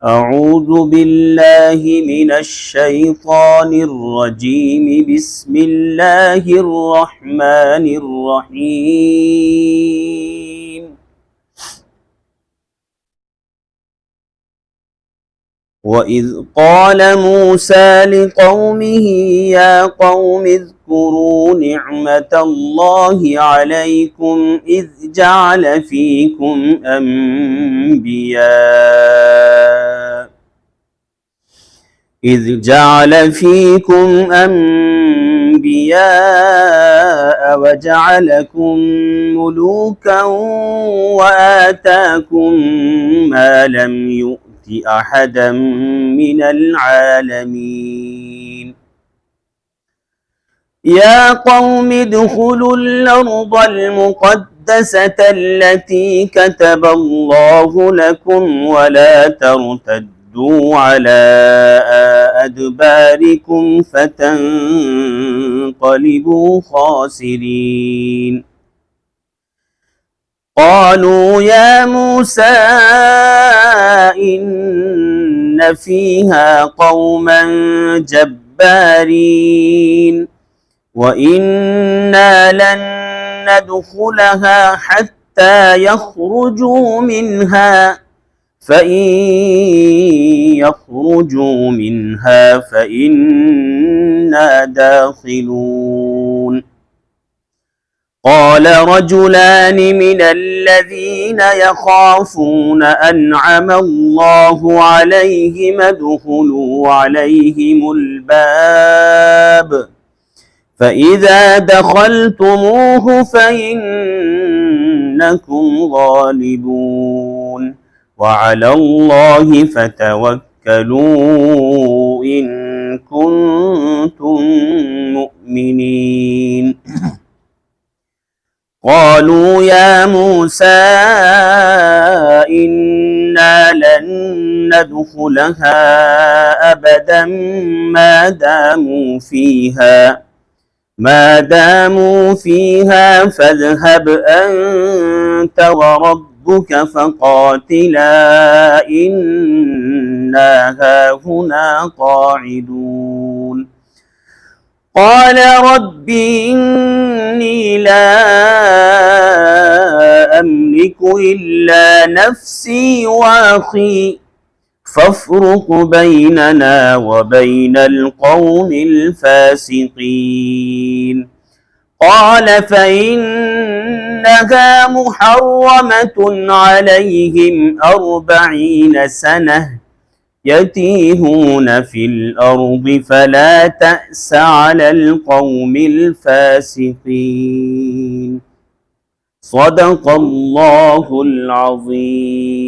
أعوذ بالله من الشيطان الرجيم. بسم الله الرحمن الرحيم. وإذ قال موسى لقومه يا قوم اذكروا نعمة الله عليكم إذ جعل فيكم أنبياء وجعلكم ملوكا وآتاكم ما لم يؤت أحدا من العالمين. يا قوم ادخلوا الأرض المقدسة التي كتب الله لكم ولا ترتدوا على أدباركم فتنقلبوا خاسرين. قالوا يا موسى إن فيها قوما جبارين وإنا لن ندخلها حتى يخرجوا منها فإن يخرجوا منها فإنا داخلون. قال رجلان من الذين يخافون أنعم الله عليهم ادخلوا عليهم الباب فإذا دخلتموه فإنكم غالبون وعلى الله فتوكلوا إن كنتم مؤمنين. قالوا يا موسى إنا لن ندخلها أبدا ما داموا فيها فاذهب أنت وربك فقاتلا إنا هاهنا قاعدون. قال رب إني لا أملك إلا نفسي وأخي فافرق بيننا وبين القوم الفاسقين. قال فإنها محرمة عليهم 40 سنة يتيهون في الأرض فلا تأس على القوم الفاسقين. صدق الله العظيم.